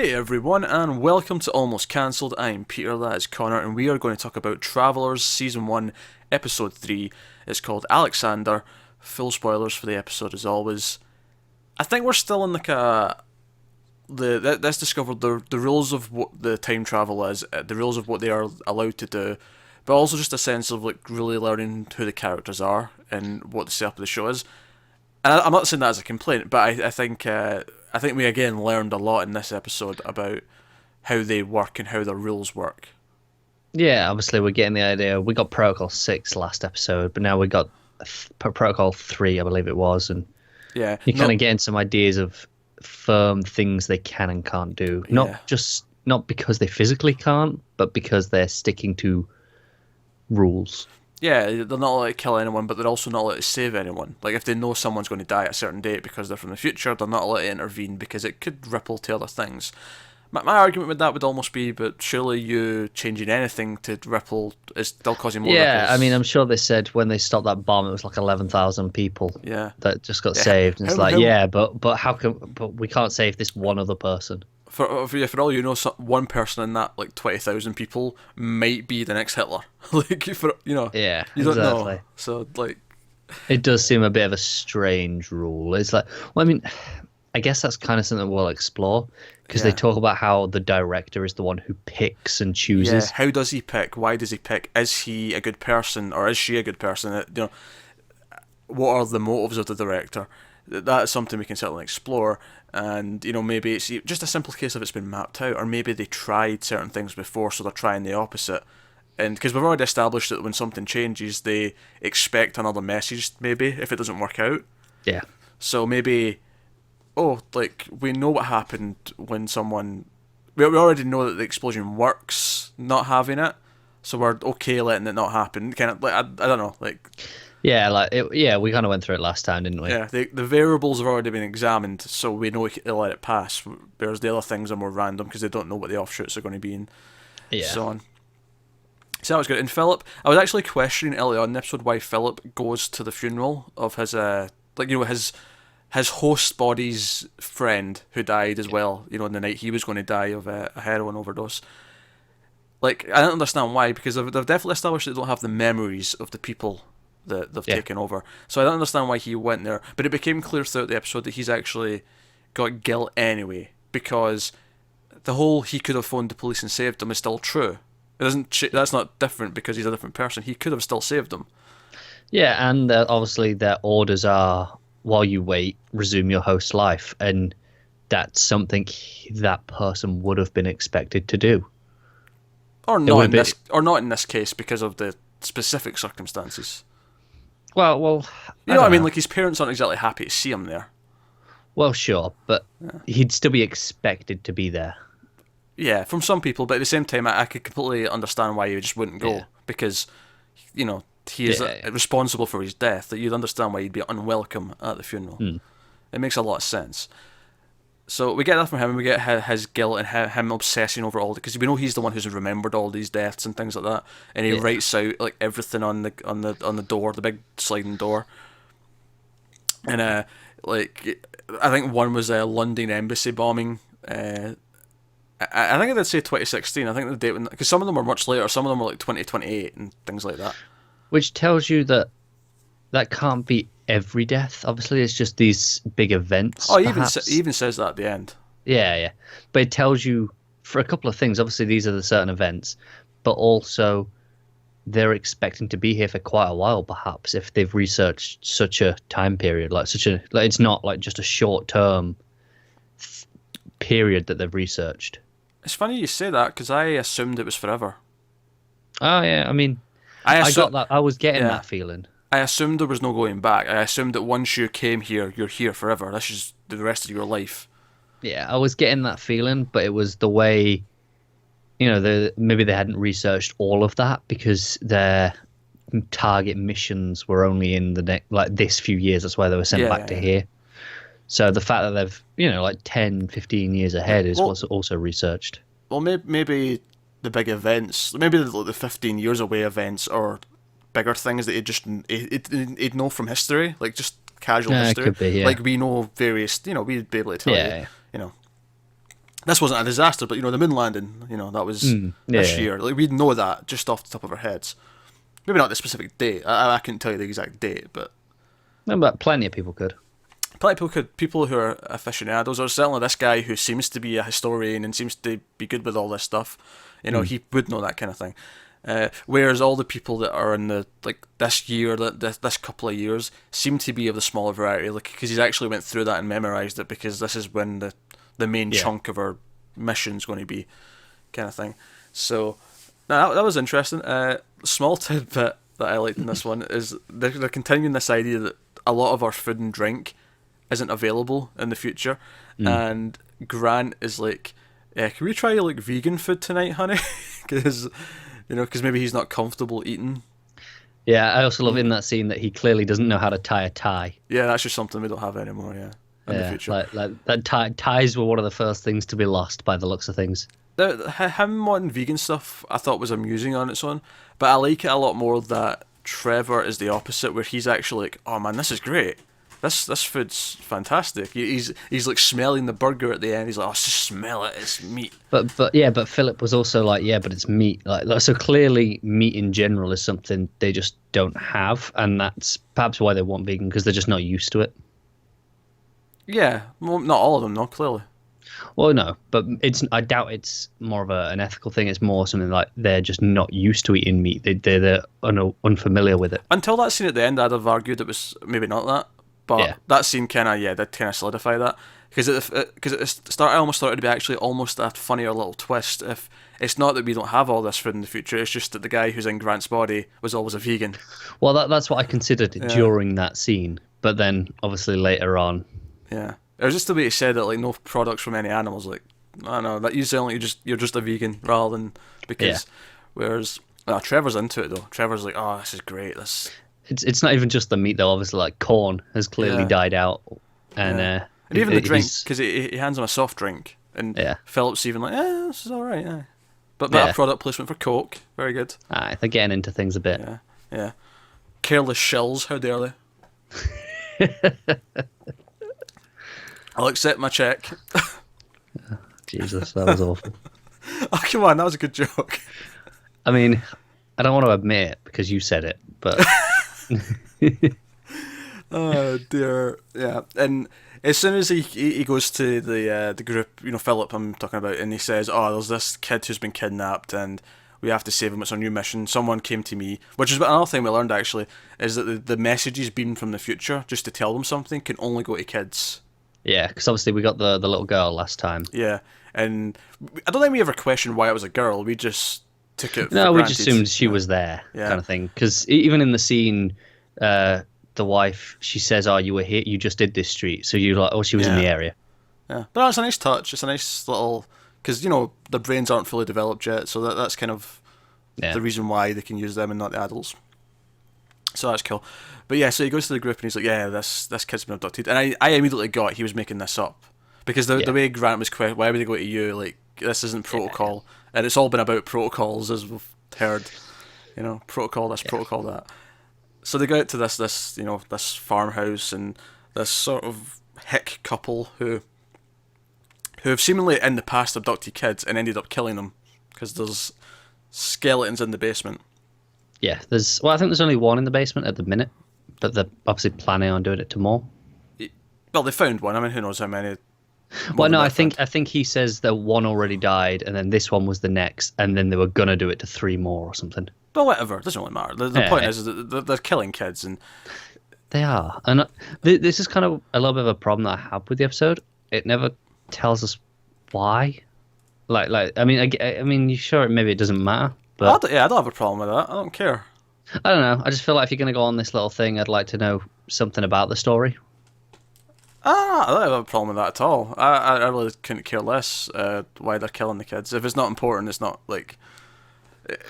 Hey everyone, and welcome to Almost Cancelled. I'm Peter, that is Connor, and we are going to talk about Travellers Season 1, Episode 3. It's called Aleksander. Full spoilers for the episode as always. I think we're still in let's discover the rules of what the time travel is, the rules of what they are allowed to do, but also just a sense of really learning who the characters are and what the setup of the show is. And I'm not saying that as a complaint, but I think we again learned a lot in this episode about how they work and how their rules work. Yeah, obviously we're getting the idea. We got Protocol 6 last episode, but now we got Protocol 3, I believe it was, and Yeah, you're kind of getting some ideas of firm things they can and can't do. Yeah. Not because they physically can't, but because they're sticking to rules. Yeah, they're not allowed to kill anyone, but they're also not allowed to save anyone. Like, if they know someone's going to die at a certain date because they're from the future, they're not allowed to intervene because it could ripple to other things. My argument with that would almost be, but surely you changing anything to ripple is still causing more Yeah, ripples. I mean, I'm sure they said when they stopped that bomb, it was like 11,000 people Yeah. that just got saved. And it's but how can? But we can't save this one other person. For all you know, one person in that 20,000 people might be the next Hitler. Yeah, you don't exactly. know. So It does seem a bit of a strange rule. It's like, well, I mean, I guess that's kind of something we'll explore because they talk about how the director is the one who picks and chooses. How does he pick? Why does he pick? Is he a good person or is she a good person? What are the motives of the director? That's something we can certainly explore. And maybe it's just a simple case of it's been mapped out, or maybe they tried certain things before, so they're trying the opposite. And because we've already established that when something changes, they expect another message. Maybe if it doesn't work out. Yeah. So maybe, we know what happened when someone. We already know that the explosion works, not having it. So we're okay letting it not happen. Kind of I don't know, Yeah, we kind of went through it last time, didn't we? Yeah, the variables have already been examined, so we know they'll let it pass. Whereas the other things are more random because they don't know what the offshoots are going to be and so on. So that was good. And Philip, I was actually questioning early on in the episode why Philip goes to the funeral of his his host body's friend who died as well. In the night he was going to die of a heroin overdose. I don't understand why, because they've definitely established that they don't have the memories of the people that they've taken over. So I don't understand why he went there. But it became clear throughout the episode that he's actually got guilt anyway, because the whole he could have phoned the police and saved them is still true. It doesn't. That's not different because he's a different person. He could have still saved them. Yeah, and obviously their orders are, while you wait, resume your host life. And that's something that person would have been expected to do. Or not in this case because of the specific circumstances. Well, you know what I mean? His parents aren't exactly happy to see him there. Well, sure, but he'd still be expected to be there. Yeah, from some people, but at the same time, I could completely understand why he just wouldn't go because, he is responsible for his death. That you'd understand why he'd be unwelcome at the funeral. It makes a lot of sense. So we get that from him, and we get his guilt and him obsessing over all, because we know he's the one who's remembered all these deaths and things like that, and he writes out everything on the door, the big sliding door, and I think one was a London embassy bombing. I think I did say 2016. I think the date, because some of them are much later, some of them were 2028 and things like that. Which tells you that can't be every death. Obviously, it's just these big events. Oh, he even says that at the end. Yeah. But it tells you for a couple of things. Obviously, these are the certain events, but also they're expecting to be here for quite a while, perhaps, if they've researched such a time period, it's not just a short term period that they've researched. It's funny you say that because I assumed it was forever. Oh yeah, I mean, I got that. I was getting that feeling. I assumed there was no going back. I assumed that once you came here, you're here forever. That's just the rest of your life. Yeah, I was getting that feeling, but it was the way, maybe they hadn't researched all of that because their target missions were only in the this few years. That's why they were sent back to here. So the fact that they've, 10, 15 years ahead is what's also researched. Well, maybe the big events, maybe the 15 years away events or bigger things that he'd know from history, just casual history. Could be, yeah. We know various, we'd be able to tell you. this wasn't a disaster, but the moon landing, that was this year. Like we'd know that just off the top of our heads. Maybe not the specific date. I couldn't tell you the exact date, but No, but plenty of people could. plenty of people could. People who are aficionados, or certainly this guy who seems to be a historian and seems to be good with all this stuff. He would know that kind of thing. Whereas all the people that are in the this year, this couple of years, seem to be of the smaller variety, because he's actually went through that and memorized it, because this is when the main chunk of our mission's going to be, kind of thing. So that was interesting. Small tidbit that I liked in this one is they're continuing this idea that a lot of our food and drink isn't available in the future, and Grant is like, can we try vegan food tonight, honey? Because maybe he's not comfortable eating. Yeah, I also love in that scene that he clearly doesn't know how to tie a tie. Yeah, that's just something we don't have anymore. Yeah, in the future. Like that ties were one of the first things to be lost by the looks of things. Him wanting vegan stuff, I thought was amusing on its own, but I like it a lot more that Trevor is the opposite, where he's actually like, "Oh man, this is great. This food's fantastic." He's like smelling the burger at the end. He's like, "Oh, just smell it. It's meat." But Philip was also like, "Yeah, but it's meat." Like so clearly, meat in general is something they just don't have, and that's perhaps why they want vegan, because they're just not used to it. Yeah, well, not all of them, no, clearly. Well, no, but I doubt it's more of an ethical thing. It's more something like they're just not used to eating meat. They're unfamiliar with it. Until that scene at the end, I'd have argued it was maybe not that. But that scene did kind of solidify that. Because at the start, I almost thought it'd be actually almost a funnier little twist if it's not that we don't have all this food in the future, it's just that the guy who's in Grant's body was always a vegan. Well, that's what I considered during that scene. But then, obviously, later on... Yeah. It was just the way he said it, no products from any animals. I don't know, that you sound like you're just a vegan rather than... Because... Whereas... Trevor's into it, though. Trevor's like, "Oh, this is great, this..." It's not even just the meat, though. Obviously, corn has clearly died out. And and even the drink, because he hands him a soft drink. And Philip's even like, this is alright, yeah. But better product placement for Coke. Very good. They're getting into things a bit. Yeah. Careless shills, how dare they? I'll accept my check. Jesus, that was awful. Oh, come on, that was a good joke. I mean, I don't want to admit it because you said it, but... Oh dear, yeah. And as soon as he goes to the group, Philip I'm talking about, and he says, "Oh, there's this kid who's been kidnapped, and we have to save him. It's our new mission. Someone came to me," which is another thing we learned actually, is that the messages beamed from the future just to tell them something can only go to kids. Yeah, because obviously we got the little girl last time. Yeah, and I don't think we ever questioned why it was a girl. We just took it. No, we just assumed she was there, kind of thing. Because even in the scene, the wife, she says, "Oh, you were here. You just did this street." So you're like, "Oh, she was in the area." Yeah, but that's a nice touch. It's a nice little, because the brains aren't fully developed yet, so that's kind of the reason why they can use them and not the adults. So that's cool. But yeah, so he goes to the group and he's like, "Yeah, this kid's been abducted," and I immediately got he was making this up, because the way Grant was questioned, "Why would they go to you? Like, this isn't protocol," and it's all been about protocols, as we've heard. Protocol this, protocol that. So they go out to this farmhouse, and this sort of hick couple who have seemingly in the past abducted kids and ended up killing them, because there's skeletons in the basement. Yeah, I think there's only one in the basement at the minute, but they're obviously planning on doing it to more. Well, they found one. I mean, who knows how many? Well, no, I think he says that one already died, and then this one was the next, and then they were gonna do it to 3 more or something. But whatever, it doesn't really matter. The point is that they're killing kids, and they are. And this is kind of a little bit of a problem that I have with the episode. It never tells us why. I mean, sure, maybe it doesn't matter. But I don't have a problem with that. I don't care. I don't know. I just feel like if you're going to go on this little thing, I'd like to know something about the story. I don't have a problem with that at all. I really couldn't care less why they're killing the kids. If it's not important, it's not like...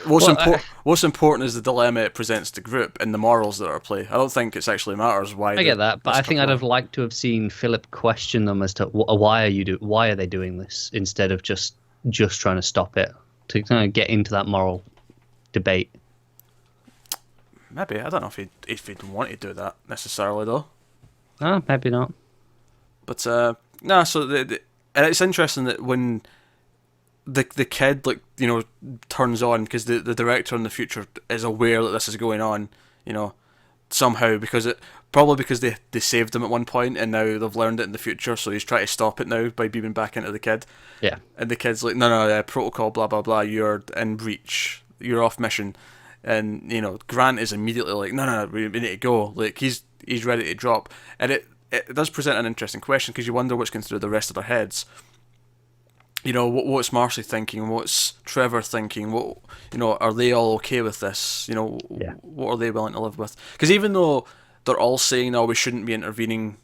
What's important is the dilemma it presents to the group and the morals that are at play. I don't think it actually matters why... I get that, but I think I'd have liked to have seen Philip question them as to why are they doing this, instead of just trying to stop it, to kind of get into that moral debate. Maybe. I don't know if he'd want to do that necessarily, though. No, maybe not. But no, so and it's interesting that when the kid, like, you know, turns on, because the director in the future is aware that this is going on, you know, somehow, because probably because they saved him at one point and now they've learned it in the future, so he's trying to stop it now by beaming back into the kid. Yeah. And the kid's like, no, protocol, blah blah blah, you're in breach, you're off mission. And, you know, Grant is immediately like, no, we need to go. Like, he's ready to drop. And it does present an interesting question, because you wonder what's going through the rest of their heads. You know, what's Marcy thinking? What's Trevor thinking? What, you know, are they all okay with this? You know, what are they willing to live with? Because even though they're all saying, "Oh, we shouldn't be intervening,"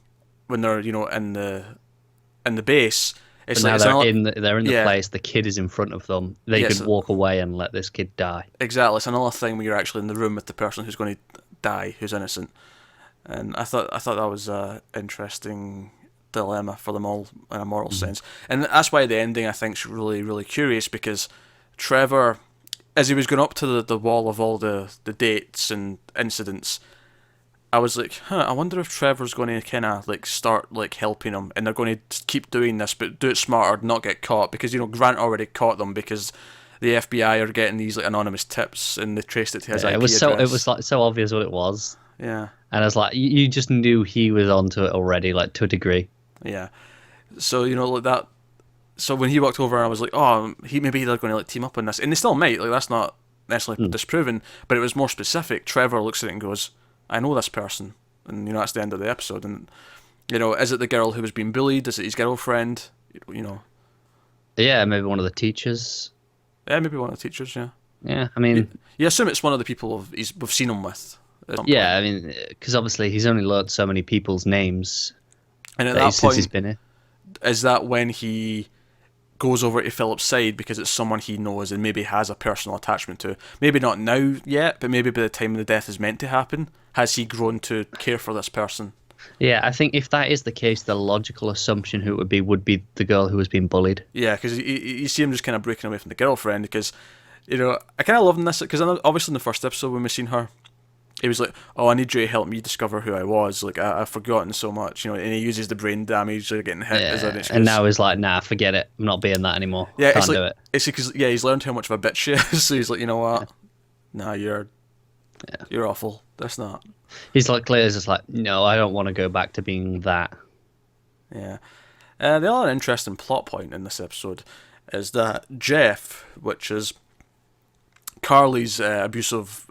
when they're, you know, in the base, it's but like now they're in the place. The kid is in front of them. They could walk away and let this kid die. Exactly, it's another thing when you're actually in the room with the person who's going to die, who's innocent. And I thought that was an interesting dilemma for them all in a moral sense, and that's why the ending, I think, is really, really curious, because Trevor, as he was going up to the wall of all the dates and incidents, I was like, I wonder if Trevor's going to kind of like start like helping him, and they're going to keep doing this, but do it smarter, not get caught, because, you know, Grant already caught them, because the FBI are getting these like anonymous tips, and they traced it to his IP address. It was like so obvious what it was. Yeah. And I was like, you just knew he was onto it already, like, to a degree. Yeah. So, you know, like that. So when he walked over, I was like, oh, maybe they're going to like team up on this, and they still might. Like, that's not necessarily disproven, but it was more specific. Trevor looks at it and goes, I know this person, and, you know, that's the end of the episode. And, you know, is it the girl who was being bullied? Is it his girlfriend? You know. Yeah, maybe one of the teachers. Yeah, maybe one of the teachers. Yeah. Yeah, I mean, you assume it's one of the people we've seen him with. Yeah, I mean, because obviously he's only learned so many people's names. And at that since point, he's been here. Is that when he goes over to Philip's side because it's someone he knows and maybe has a personal attachment to? Maybe not now yet, but maybe by the time the death is meant to happen, has he grown to care for this person? Yeah, I think if that is the case, the logical assumption who it would be the girl who was being bullied. Yeah, because you see him just kind of breaking away from the girlfriend, because, you know, I kind of love this, because obviously in the first episode when we seen her, he was like, oh, I need you to help me discover who I was. Like, I've forgotten so much, you know, and he uses the brain damage or getting hit as an excuse. And now he's like, nah, forget it. I'm not being that anymore. Yeah, Can't do it. It's because, yeah, he's learned how much of a bitch she is, so he's like, you know what? Nah, you're awful. That's not. He's like, clearly just like, no, I don't want to go back to being that. Yeah. The other interesting plot point in this episode is that Jeff, which is Carly's abusive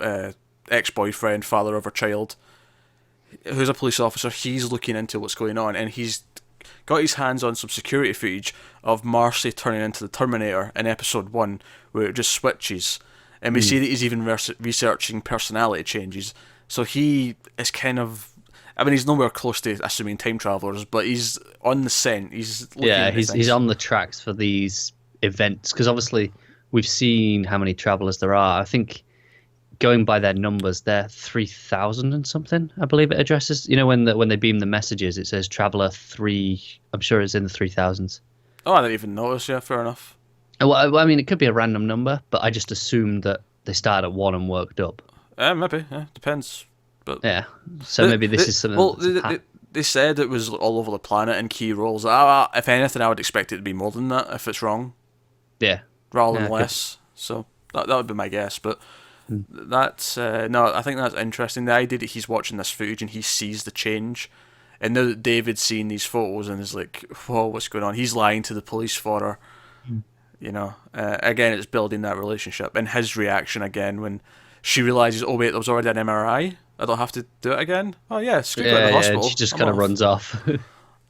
ex-boyfriend, father of her child, who's a police officer, he's looking into what's going on, and he's got his hands on some security footage of Marcy turning into the Terminator in episode 1, where it just switches, and we see that he's even researching personality changes. So he is kind of, I mean, he's nowhere close to assuming time travelers, but he's on the scent. He's he's on the tracks for these events, because obviously we've seen how many travelers there are. I think, going by their numbers, they're 3,000 and something, I believe it addresses. You know, when they beam the messages, it says Traveller 3. I'm sure it's in the 3,000s. Oh, I didn't even notice. Yeah, fair enough. Well, I mean, it could be a random number, but I just assumed that they started at 1 and worked up. Maybe. Yeah, depends. But yeah, so maybe this is something. Well, they said it was all over the planet in key roles. If anything, I would expect it to be more than that if it's wrong. Yeah. Rather than less. So that would be my guess, but. That's no, I think that's interesting. The idea that he's watching this footage and he sees the change, and now that David's seeing these photos and is like, "Whoa, what's going on?" He's lying to the police for her. You know, again, it's building that relationship, and his reaction again when she realizes, "Oh wait, there was already an MRI. I don't have to do it again." Oh yeah, it's good. Yeah, the hospital. She just kind of runs off.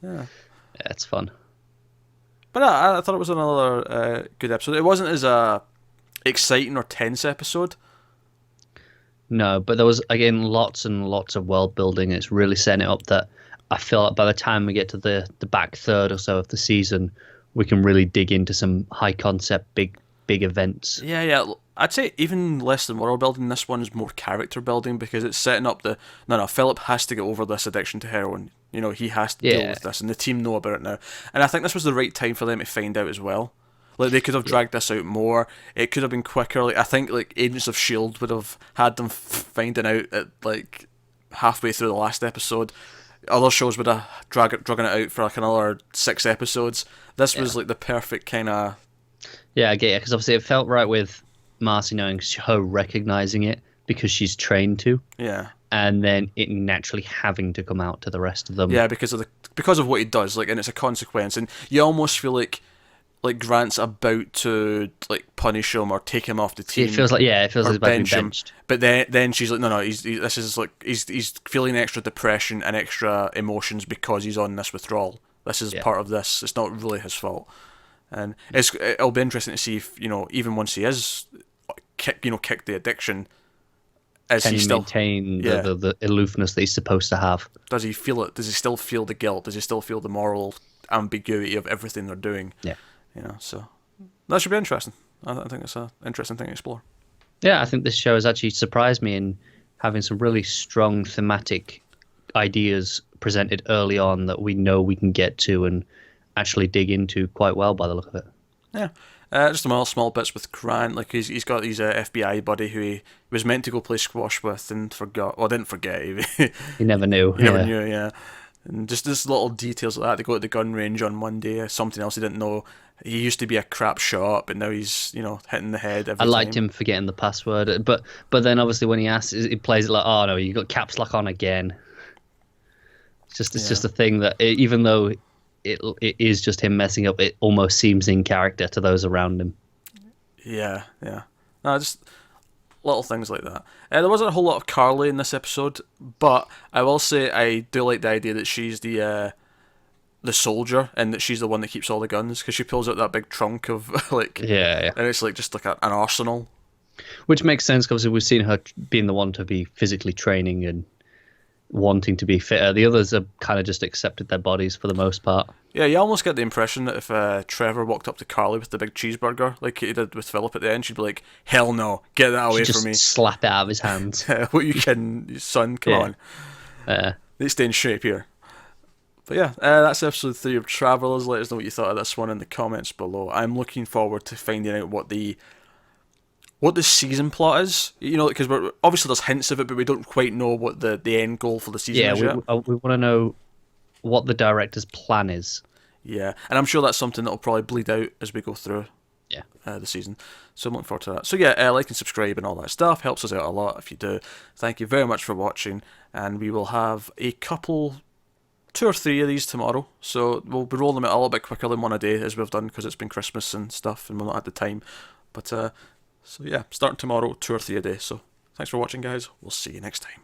Yeah, it's fun. But I thought it was another good episode. It wasn't as exciting or tense episode. No, but there was, again, lots and lots of world building. It's really setting it up that I feel like by the time we get to the back third or so of the season, we can really dig into some high concept, big events. Yeah. I'd say even less than world building, this one is more character building, because it's setting up no, Philip has to get over this addiction to heroin. You know, he has to deal with this, and the team know about it now. And I think this was the right time for them to find out as well. Like, they could have dragged this out more. It could have been quicker. Like, I think, like, Agents of S.H.I.E.L.D. would have had them finding out at, like, halfway through the last episode. other shows would have dragging it out for like another 6 episodes. This was like the perfect kind of... Yeah, I get it, because obviously it felt right with Marcy knowing her recognizing it because she's trained to. Yeah. And then it naturally having to come out to the rest of them. Yeah, because of what he does, like, and it's a consequence, and you almost feel like Grant's about to like punish him or take him off the team. It feels like he's about to be benched. But then she's like, no, he's feeling extra depression and extra emotions because he's on this withdrawal. This is part of this. It's not really his fault, and it'll be interesting to see if, even once he is kicked the addiction, can he still maintain the aloofness that he's supposed to have? Does he feel it? Does he still feel the guilt? Does he still feel the moral ambiguity of everything they're doing? Yeah. So that should be interesting. I think it's an interesting thing to explore. Yeah, I think this show has actually surprised me in having some really strong thematic ideas presented early on that we know we can get to and actually dig into quite well by the look of it. Yeah. Just some small bits with Grant. Like he's got his FBI buddy who he was meant to go play squash with and forgot. Well, didn't forget. He never knew. He never knew, yeah. And just little details like that. They go to the gun range on Monday. Something else he didn't know. He used to be a crap shot, but now he's hitting the head every time. I liked him forgetting the password, but then obviously when he asks, he plays it like, oh no, you got caps lock on again. It's just a thing that even though it is just him messing up, it almost seems in character to those around him. Yeah. No, just little things like that. There wasn't a whole lot of Carly in this episode, but I will say I do like the idea that she's the soldier and that she's the one that keeps all the guns, because she pulls out that big trunk of and it's like just like an arsenal. Which makes sense because we've seen her being the one to be physically training and wanting to be fitter. The others have kind of just accepted their bodies for the most part. Yeah, you almost get the impression that if Trevor walked up to Carly with the big cheeseburger, like he did with Philip at the end, she'd be like, hell no, get that away from me. Just slap it out of his hands. What you kidding, son? Come on. Let's stay in shape here. But yeah, that's episode 3 of Travelers. Let us know what you thought of this one in the comments below. I'm looking forward to finding out what the season plot is, because obviously there's hints of it, but we don't quite know what the end goal for the season is yet. We want to know what the director's plan is. Yeah, and I'm sure that's something that'll probably bleed out as we go through the season. So I'm looking forward to that. So yeah, like and subscribe and all that stuff. Helps us out a lot if you do. Thank you very much for watching, and we will have a couple, 2 or 3 of these tomorrow. So we'll be rolling them out a little bit quicker than one a day as we've done, because it's been Christmas and stuff and we've not had the time. But so yeah, starting tomorrow, 2 or 3 a day. So thanks for watching, guys. We'll see you next time.